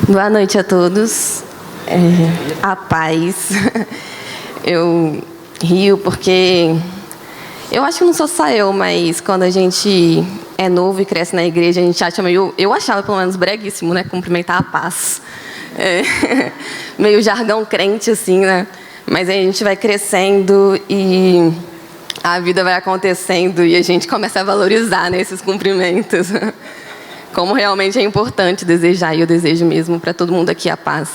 Boa noite a todos. A paz. Eu rio porque eu acho que não sou só eu, mas quando a gente é novo e cresce na igreja, a gente acha meio... Eu achava, pelo menos, breguíssimo, né? Cumprimentar a paz. Meio jargão crente, assim, né? Mas aí a gente vai crescendo e a vida vai acontecendo e a gente começa a valorizar, né, esses cumprimentos. Como realmente é importante desejar, e eu desejo mesmo para todo mundo aqui a paz.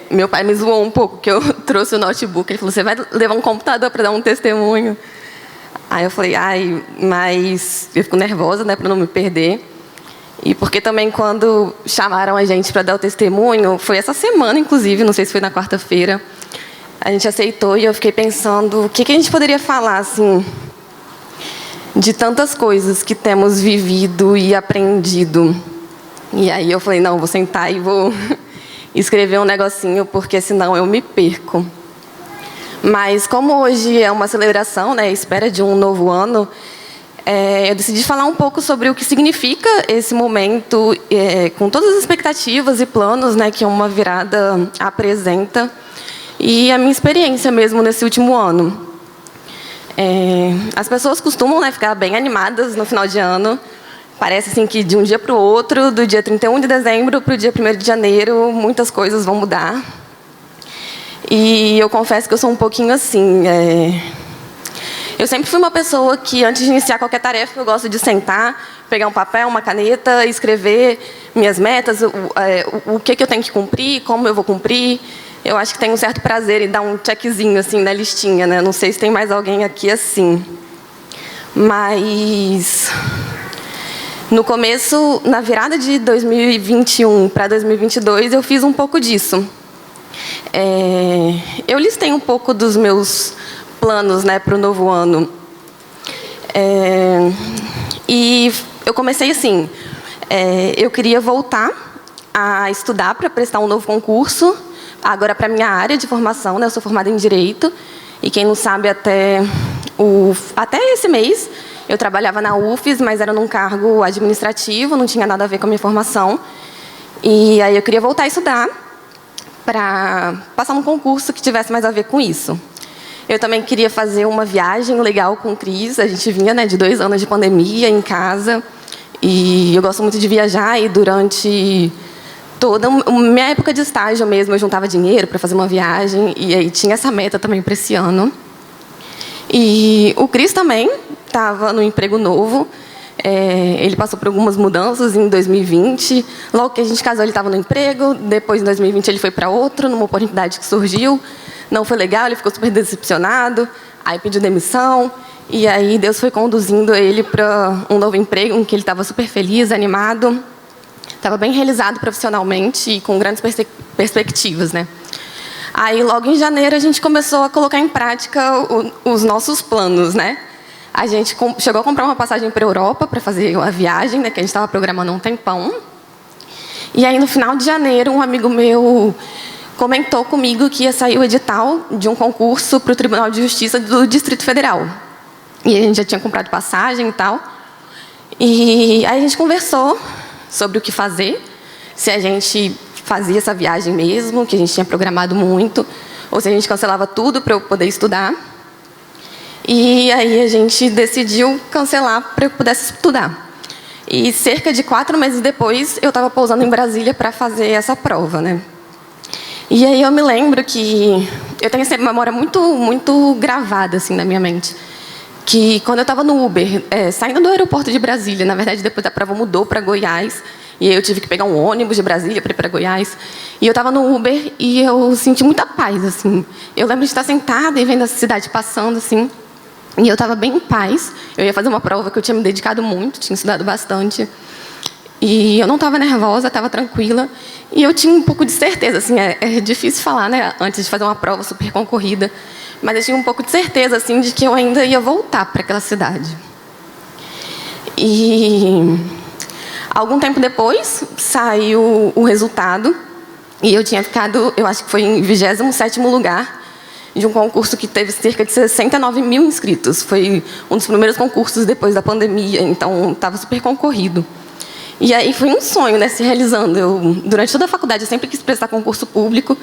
Meu pai me zoou um pouco, que eu trouxe o notebook. Ele falou, você vai levar um computador para dar um testemunho? Aí eu falei, mas eu fico nervosa, né, para não me perder. E porque também quando chamaram a gente para dar o testemunho, foi essa semana, inclusive, não sei se foi na quarta-feira, a gente aceitou e eu fiquei pensando, o que a gente poderia falar, assim, de tantas coisas que temos vivido e aprendido. E aí eu falei, não, vou sentar e vou escrever um negocinho, porque senão eu me perco. Mas como hoje é uma celebração, né, espera de um novo ano, eu decidi falar um pouco sobre o que significa esse momento, com todas as expectativas e planos, né, que uma virada apresenta, e a minha experiência mesmo nesse último ano. As pessoas costumam, né, ficar bem animadas no final de ano. Parece assim que de um dia para o outro, do dia 31 de dezembro para o dia 1º de janeiro, muitas coisas vão mudar. E eu confesso que eu sou um pouquinho assim. Eu sempre fui uma pessoa que, antes de iniciar qualquer tarefa, eu gosto de sentar, pegar um papel, uma caneta, escrever minhas metas, o que eu tenho que cumprir, como eu vou cumprir. Eu acho que tem um certo prazer em dar um checkzinho assim na listinha, né? Não sei se tem mais alguém aqui assim. Mas no começo, na virada de 2021 para 2022, eu fiz um pouco disso. Eu listei um pouco dos meus planos, né, para o novo ano. E eu comecei assim, eu queria voltar a estudar para prestar um novo concurso, agora para a minha área de formação, né, eu sou formada em Direito, e quem não sabe, até esse mês, eu trabalhava na UFES, mas era num cargo administrativo, não tinha nada a ver com a minha formação. E aí eu queria voltar a estudar para passar num concurso que tivesse mais a ver com isso. Eu também queria fazer uma viagem legal com o Cris. A gente vinha, né, de 2 anos de pandemia em casa. E eu gosto muito de viajar. E durante toda a minha época de estágio mesmo, eu juntava dinheiro para fazer uma viagem. E aí tinha essa meta também para esse ano. E o Cris também estava no emprego novo. Ele passou por algumas mudanças em 2020. Logo que a gente casou, ele estava no emprego. Depois, em 2020, ele foi para outro, numa oportunidade que surgiu. Não foi legal, ele ficou super decepcionado. Aí pediu demissão. E aí Deus foi conduzindo ele para um novo emprego, em que ele estava super feliz, animado. Estava bem realizado profissionalmente e com grandes perspectivas, né? Aí, logo em janeiro, a gente começou a colocar em prática os nossos planos, né? A gente chegou a comprar uma passagem para a Europa para fazer a viagem, né, que a gente estava programando há um tempão. E aí, no final de janeiro, um amigo meu comentou comigo que ia sair o edital de um concurso para o Tribunal de Justiça do Distrito Federal. E a gente já tinha comprado passagem e tal. E aí a gente conversou sobre o que fazer, se a gente fazia essa viagem mesmo, que a gente tinha programado muito, ou se a gente cancelava tudo para eu poder estudar. E aí a gente decidiu cancelar para eu pudesse estudar. E cerca de 4 meses depois, eu estava pousando em Brasília para fazer essa prova, né? E aí eu me lembro que eu tenho essa memória muito gravada assim na minha mente, que quando eu estava no Uber, saindo do aeroporto de Brasília, na verdade depois da prova mudou para Goiás, e aí eu tive que pegar um ônibus de Brasília para ir para Goiás, e eu estava no Uber e eu senti muita paz assim. Eu lembro de estar sentada e vendo a cidade passando assim, e eu estava bem em paz. Eu ia fazer uma prova que eu tinha me dedicado muito, tinha estudado bastante. E eu não estava nervosa, estava tranquila. E eu tinha um pouco de certeza, assim, é difícil falar, né, antes de fazer uma prova super concorrida. Mas eu tinha um pouco de certeza, assim, de que eu ainda ia voltar para aquela cidade. E algum tempo depois, saiu o resultado. E eu tinha ficado, eu acho que foi em 27º lugar, de um concurso que teve cerca de 69 mil inscritos. Foi um dos primeiros concursos depois da pandemia, então estava super concorrido. E aí foi um sonho, né, se realizando. Eu, durante toda a faculdade, eu sempre quis prestar concurso público.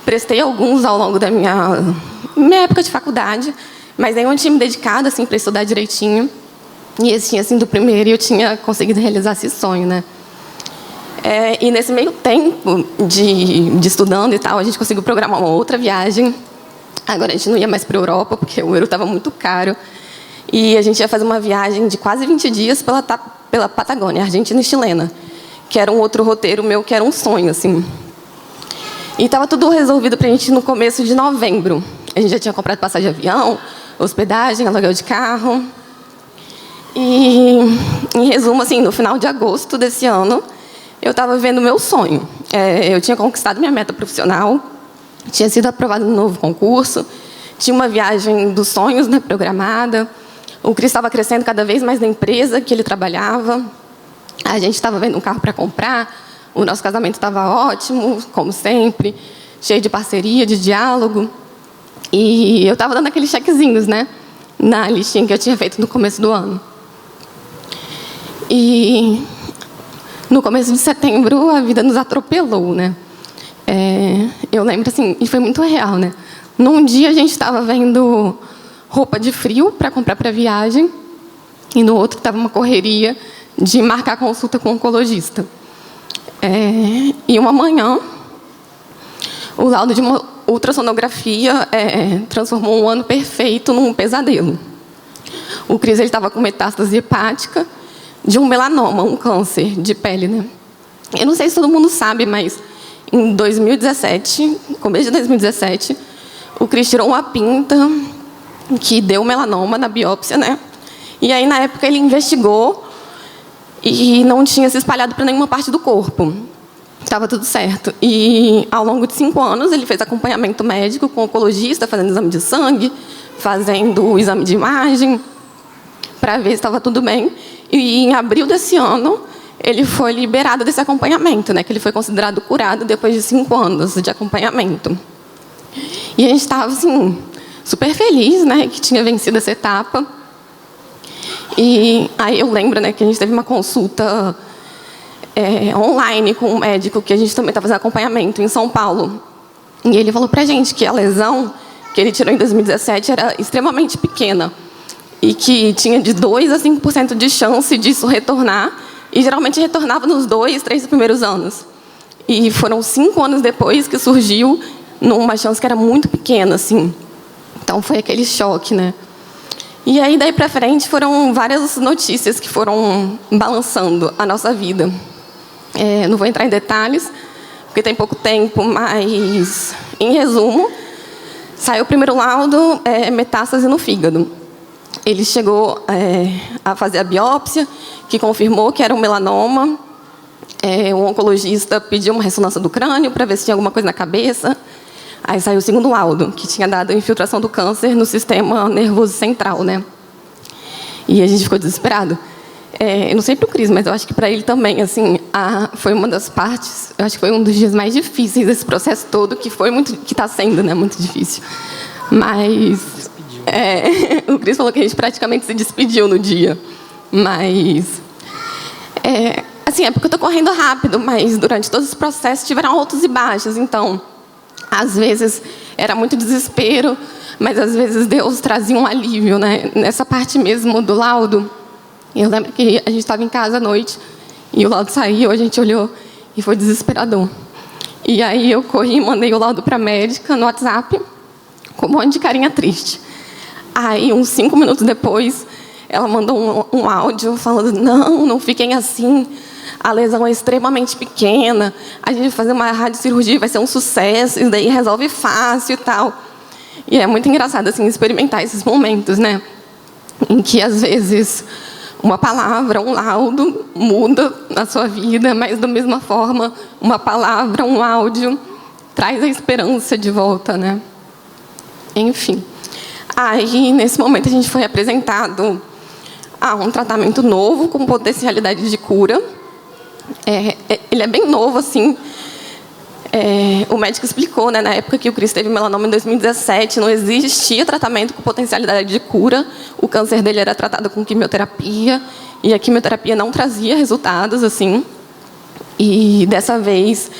Prestei alguns ao longo da minha época de faculdade, mas aí eu tinha me dedicado assim, para estudar direitinho. E esse tinha sido o primeiro e eu tinha conseguido realizar esse sonho, né? E nesse meio tempo de estudando e tal, a gente conseguiu programar uma outra viagem. Agora a gente não ia mais para a Europa, porque o euro estava muito caro. E a gente ia fazer uma viagem de quase 20 dias pela Patagônia, Argentina e chilena, que era um outro roteiro meu, que era um sonho, assim. E estava tudo resolvido para a gente no começo de novembro. A gente já tinha comprado passagem de avião, hospedagem, aluguel de carro. E, em resumo, assim, no final de agosto desse ano, eu estava vivendo o meu sonho. Eu tinha conquistado minha meta profissional, tinha sido aprovada no novo concurso, tinha uma viagem dos sonhos, né, programada. O Cris estava crescendo cada vez mais na empresa que ele trabalhava. A gente estava vendo um carro para comprar. O nosso casamento estava ótimo, como sempre, cheio de parceria, de diálogo. E eu estava dando aqueles chequezinhos, né, na listinha que eu tinha feito no começo do ano. E no começo de setembro, a vida nos atropelou, né? Eu lembro, assim, e foi muito real, né? Num dia, a gente estava vendo roupa de frio para comprar para a viagem, e no outro estava uma correria de marcar consulta com o oncologista. E uma manhã, o laudo de uma ultrassonografia transformou um ano perfeito num pesadelo. O Cris estava com metástase hepática de um melanoma, um câncer de pele, né? Eu não sei se todo mundo sabe, mas em 2017, começo de 2017, o Cris tirou uma pinta que deu melanoma na biópsia, né? E aí, na época, ele investigou e não tinha se espalhado para nenhuma parte do corpo. Estava tudo certo. E, ao longo de 5 anos, ele fez acompanhamento médico com o oncologista, fazendo exame de sangue, fazendo o exame de imagem, para ver se estava tudo bem. E, em abril desse ano, ele foi liberado desse acompanhamento, né? Que ele foi considerado curado depois de 5 anos de acompanhamento. E a gente estava, assim, super feliz, né, que tinha vencido essa etapa. E aí eu lembro, né, que a gente teve uma consulta online com um médico que a gente também estava fazendo acompanhamento em São Paulo. E ele falou pra gente que a lesão que ele tirou em 2017 era extremamente pequena e que tinha de 2 a 5% de chance disso retornar, e geralmente retornava nos 2, 3 primeiros anos. E foram 5 anos depois que surgiu numa chance que era muito pequena, assim. Então, foi aquele choque, né? E aí, daí para frente, foram várias notícias que foram balançando a nossa vida. Não vou entrar em detalhes, porque tem pouco tempo, mas, em resumo, saiu o primeiro laudo, metástase no fígado. Ele chegou a fazer a biópsia, que confirmou que era um melanoma. O oncologista pediu uma ressonância do crânio para ver se tinha alguma coisa na cabeça. Aí saiu o segundo laudo, que tinha dado infiltração do câncer no sistema nervoso central, né? E a gente ficou desesperado. Eu não sei para o Cris, mas eu acho que para ele também, assim, foi uma das partes, eu acho que foi um dos dias mais difíceis desse processo todo, que está sendo, né, muito difícil. Mas o Cris falou que a gente praticamente se despediu no dia. Mas, assim, é porque eu estou correndo rápido, mas durante todo esse processo tiveram altos e baixos, então, às vezes era muito desespero, mas às vezes Deus trazia um alívio, né? Nessa parte mesmo do laudo, eu lembro que a gente estava em casa à noite e o laudo saiu, a gente olhou e foi desesperador. E aí eu corri e mandei o laudo para a médica no WhatsApp com um monte de carinha triste. Aí, uns 5 minutos depois, ela mandou um áudio falando: não fiquem assim, a lesão é extremamente pequena, a gente vai fazer uma radiocirurgia, vai ser um sucesso, isso daí resolve fácil e tal. E é muito engraçado, assim, experimentar esses momentos, né? Em que, às vezes, uma palavra, um laudo muda a sua vida, mas, da mesma forma, uma palavra, um áudio traz a esperança de volta, né? Enfim. Aí, nesse momento, a gente foi apresentado a um tratamento novo, com potencialidade de cura. Ele é bem novo, assim. O médico explicou, né, na época que o Cris teve melanoma em 2017, não existia tratamento com potencialidade de cura. O câncer dele era tratado com quimioterapia, e a quimioterapia não trazia resultados, assim. E dessa vez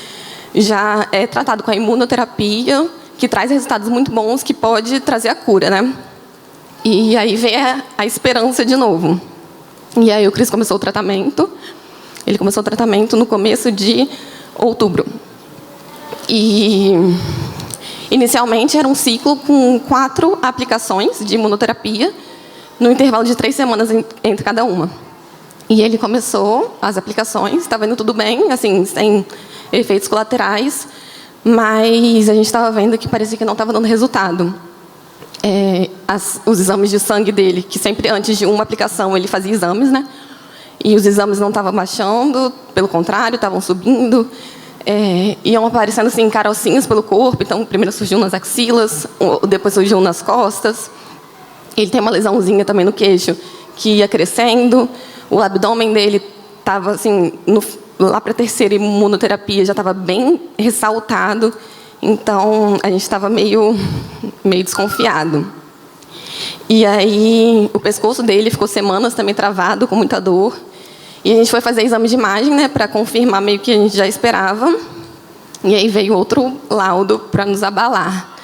já é tratado com a imunoterapia, que traz resultados muito bons, que pode trazer a cura, né? E aí veio a esperança de novo. E aí o Cris começou o tratamento. Ele começou o tratamento no começo de outubro. E inicialmente era um ciclo com 4 aplicações de imunoterapia, no intervalo de 3 semanas entre cada uma. E ele começou as aplicações, estava indo tudo bem, assim, sem efeitos colaterais, mas a gente estava vendo que parecia que não estava dando resultado. Os exames de sangue dele, que sempre antes de uma aplicação ele fazia exames, né? E os exames não estavam baixando, pelo contrário, estavam subindo. Iam aparecendo assim, carocinhas pelo corpo. Então, primeiro surgiu nas axilas, depois surgiu nas costas. Ele tem uma lesãozinha também no queixo, que ia crescendo. O abdômen dele estava, assim, lá para a 3ª imunoterapia, já estava bem ressaltado. Então, a gente estava meio desconfiado. E aí, o pescoço dele ficou semanas também travado, com muita dor. E a gente foi fazer exame de imagem, né, para confirmar meio que a gente já esperava. E aí veio outro laudo para nos abalar.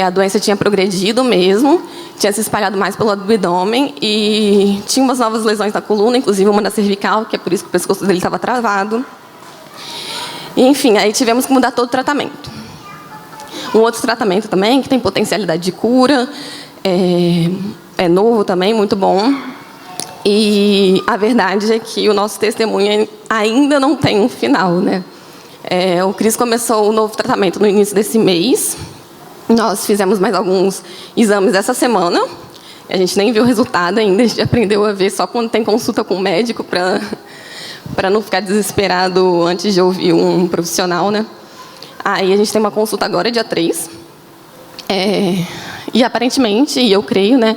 A doença tinha progredido mesmo, tinha se espalhado mais pelo abdômen e tinha umas novas lesões na coluna, inclusive uma na cervical, que é por isso que o pescoço dele estava travado. E, enfim, aí tivemos que mudar todo o tratamento. Um outro tratamento também, que tem potencialidade de cura, é novo também, muito bom. E a verdade é que o nosso testemunho ainda não tem um final, né? O Cris começou o novo tratamento no início desse mês. Nós fizemos mais alguns exames essa semana. A gente nem viu o resultado ainda, a gente aprendeu a ver só quando tem consulta com o médico, para não ficar desesperado antes de ouvir um profissional, né? Aí a gente tem uma consulta agora, dia 3. E aparentemente, e eu creio, né,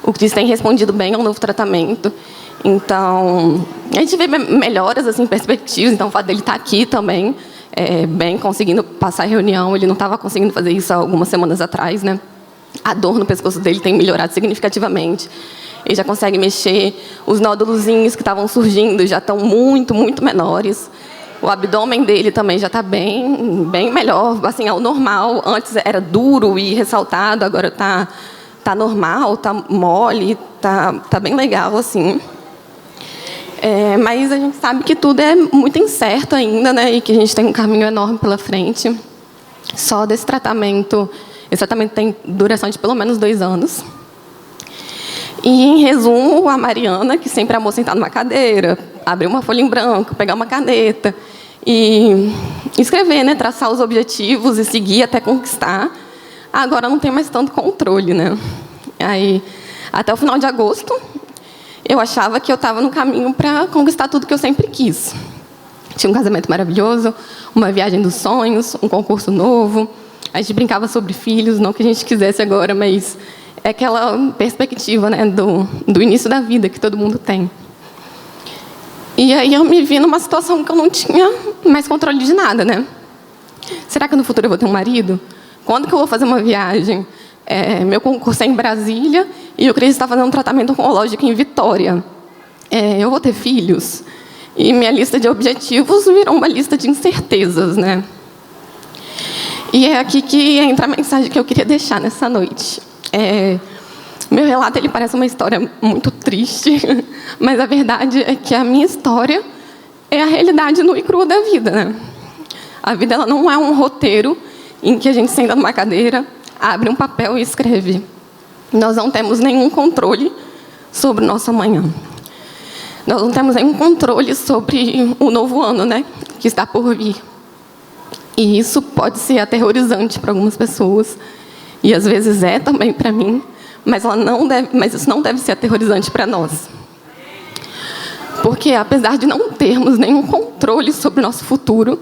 o Cris tem respondido bem ao novo tratamento. Então, a gente vê melhoras, assim, perspectivas. Então, o fato dele estar aqui também, bem, conseguindo passar a reunião. Ele não estava conseguindo fazer isso há algumas semanas atrás, né? A dor no pescoço dele tem melhorado significativamente. Ele já consegue mexer. Os nódulozinhos que estavam surgindo já estão muito, muito menores. O abdômen dele também já está bem melhor, assim, ao normal. Antes era duro e ressaltado, agora está normal, está mole, tá bem legal, assim. Mas a gente sabe que tudo é muito incerto ainda, né? E que a gente tem um caminho enorme pela frente. Só desse tratamento, esse tratamento tem duração de pelo menos 2 anos. E, em resumo, a Mariana, que sempre amou sentar numa cadeira, abrir uma folha em branco, pegar uma caneta e escrever, né? Traçar os objetivos e seguir até conquistar. Agora não tem mais tanto controle, né? Aí, até o final de agosto, eu achava que eu estava no caminho para conquistar tudo que eu sempre quis. Tinha um casamento maravilhoso, uma viagem dos sonhos, um concurso novo. A gente brincava sobre filhos, não que a gente quisesse agora, mas é aquela perspectiva, né, do início da vida que todo mundo tem. E aí eu me vi numa situação que eu não tinha mais controle de nada, né? Será que no futuro eu vou ter um marido? Quando que eu vou fazer uma viagem? Meu concurso é em Brasília e o Cris está fazendo um tratamento oncológico em Vitória. Eu vou ter filhos? E minha lista de objetivos virou uma lista de incertezas, né? E é aqui que entra a mensagem que eu queria deixar nessa noite. Meu relato ele parece uma história muito triste, mas a verdade é que a minha história é a realidade nua e crua da vida, né? A vida ela não é um roteiro em que a gente senta numa cadeira, abre um papel e escreve. Nós não temos nenhum controle sobre o nosso amanhã. Nós não temos nenhum controle sobre o novo ano, né, que está por vir. E isso pode ser aterrorizante para algumas pessoas. E às vezes é também para mim, mas isso não deve ser aterrorizante para nós. Porque apesar de não termos nenhum controle sobre o nosso futuro,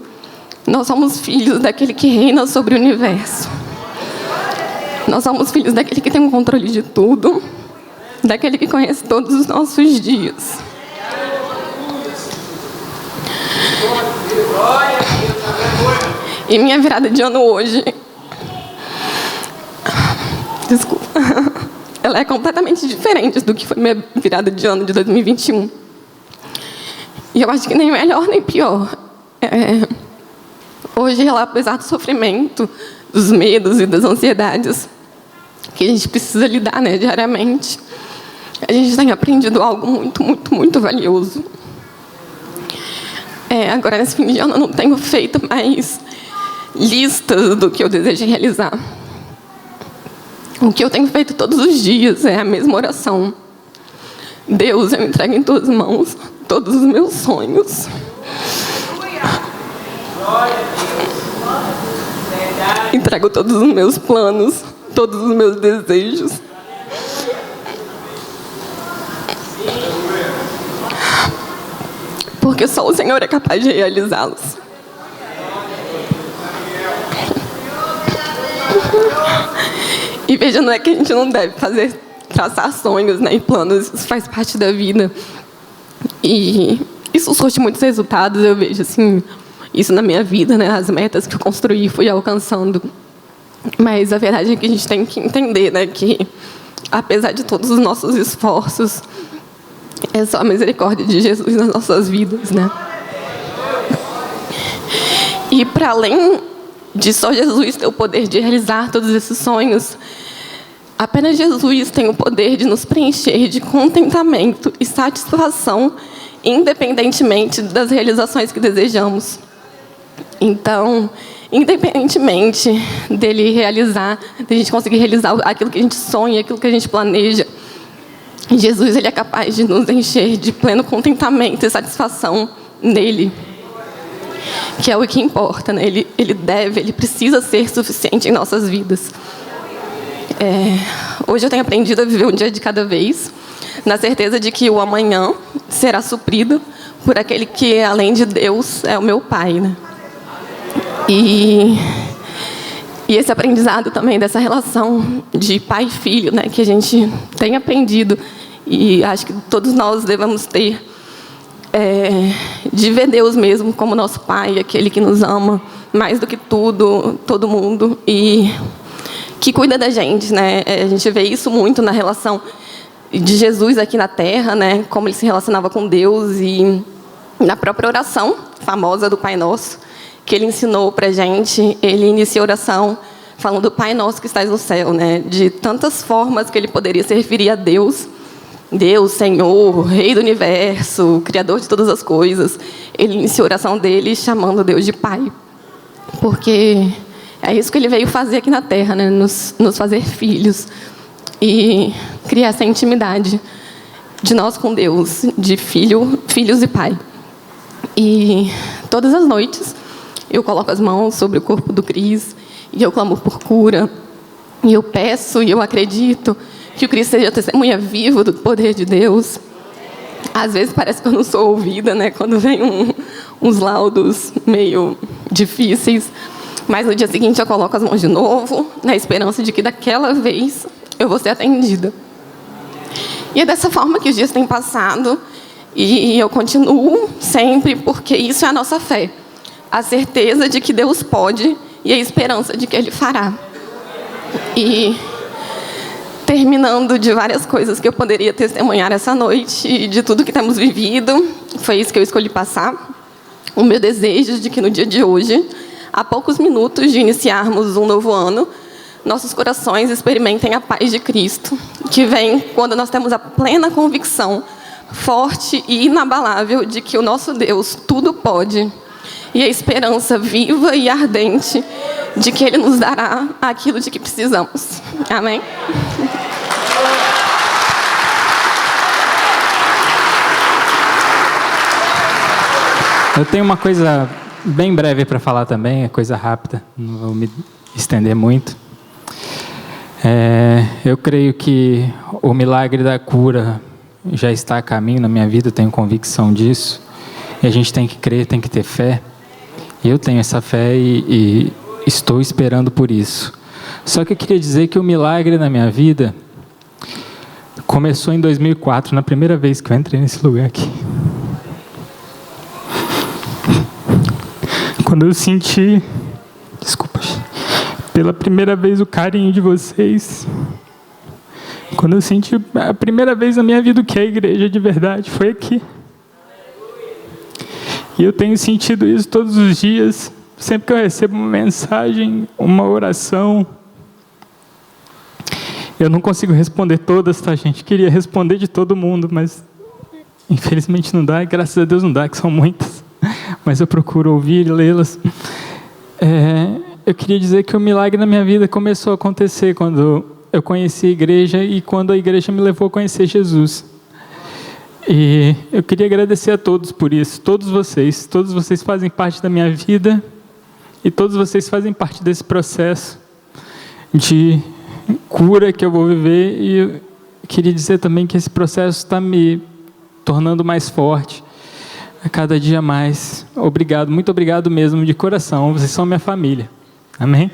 nós somos filhos daquele que reina sobre o universo. Nós somos filhos daquele que tem um controle de tudo, daquele que conhece todos os nossos dias. E minha virada de ano hoje... Desculpa. Ela é completamente diferente do que foi minha virada de ano de 2021. E eu acho que nem melhor nem pior. Hoje, ela, apesar do sofrimento, dos medos e das ansiedades que a gente precisa lidar, né, diariamente, a gente tem aprendido algo muito, muito, muito valioso. Agora, nesse fim de ano, eu não tenho feito mais listas do que eu desejo realizar. O que eu tenho feito todos os dias é a mesma oração. Deus, eu entrego em tuas mãos todos os meus sonhos. Entrego todos os meus planos, todos os meus desejos. Porque só o Senhor é capaz de realizá-los. E veja, não é que a gente não deve traçar sonhos, né, e planos, isso faz parte da vida. E isso surte muitos resultados, eu vejo assim, isso na minha vida, né, as metas que eu construí e fui alcançando. Mas a verdade é que a gente tem que entender, né, que apesar de todos os nossos esforços, é só a misericórdia de Jesus nas nossas vidas, né? E para além de só Jesus ter o poder de realizar todos esses sonhos, apenas Jesus tem o poder de nos preencher de contentamento e satisfação, independentemente das realizações que desejamos. Então, independentemente dele realizar, de a gente conseguir realizar aquilo que a gente sonha, aquilo que a gente planeja, Jesus, ele é capaz de nos encher de pleno contentamento e satisfação nele, que é o que importa, né? Ele precisa ser suficiente em nossas vidas. Hoje eu tenho aprendido a viver um dia de cada vez, na certeza de que o amanhã será suprido por aquele que, além de Deus, é o meu Pai, né? E esse aprendizado também dessa relação de pai e filho, né, que a gente tem aprendido, e acho que todos nós devemos ter, de ver Deus mesmo como nosso Pai, aquele que nos ama mais do que tudo, todo mundo, e que cuida da gente, né? A gente vê isso muito na relação de Jesus aqui na Terra, né, como ele se relacionava com Deus, e na própria oração famosa do Pai Nosso, que ele ensinou para a gente. Ele inicia a oração falando: Pai nosso que estás no céu, né? De tantas formas que ele poderia se referir a Deus. Deus, Senhor, Rei do Universo, Criador de todas as coisas. Ele inicia a oração dele chamando Deus de Pai. Porque é isso que ele veio fazer aqui na Terra, né? Nos fazer filhos. E criar essa intimidade de nós com Deus, de filhos e Pai. E todas as noites eu coloco as mãos sobre o corpo do Cris e eu clamo por cura. E eu peço e eu acredito que o Cris seja testemunha viva do poder de Deus. Às vezes parece que eu não sou ouvida, né? Quando vem uns laudos meio difíceis. Mas no dia seguinte eu coloco as mãos de novo, na esperança de que daquela vez eu vou ser atendida. E é dessa forma que os dias têm passado. E eu continuo sempre, porque isso é a nossa fé. A certeza de que Deus pode e a esperança de que Ele fará. E terminando de várias coisas que eu poderia testemunhar essa noite, e de tudo que temos vivido, foi isso que eu escolhi passar. O meu desejo de que no dia de hoje, a poucos minutos de iniciarmos um novo ano, nossos corações experimentem a paz de Cristo, que vem quando nós temos a plena convicção, forte e inabalável, de que o nosso Deus tudo pode, e a esperança viva e ardente de que Ele nos dará aquilo de que precisamos. Amém? Eu tenho uma coisa bem breve para falar também, é coisa rápida, não vou me estender muito. Eu creio que o milagre da cura já está a caminho na minha vida, eu tenho convicção disso. E a gente tem que crer, tem que ter fé. Eu tenho essa fé e estou esperando por isso. Só que eu queria dizer que o milagre na minha vida começou em 2004, na primeira vez que eu entrei nesse lugar aqui. Quando eu senti Desculpa. Pela primeira vez o carinho de vocês. Quando eu senti a primeira vez na minha vida o que é a igreja de verdade, foi aqui. E eu tenho sentido isso todos os dias, sempre que eu recebo uma mensagem, uma oração. Eu não consigo responder todas, tá, gente? Queria responder de todo mundo, mas infelizmente não dá, e graças a Deus não dá, que são muitas. Mas eu procuro ouvir e lê-las. Eu queria dizer que o milagre na minha vida começou a acontecer quando eu conheci a igreja e quando a igreja me levou a conhecer Jesus. E eu queria agradecer a todos por isso, todos vocês fazem parte da minha vida e todos vocês fazem parte desse processo de cura que eu vou viver. E eu queria dizer também que esse processo está me tornando mais forte a cada dia mais. Obrigado, muito obrigado mesmo, de coração, vocês são minha família. Amém?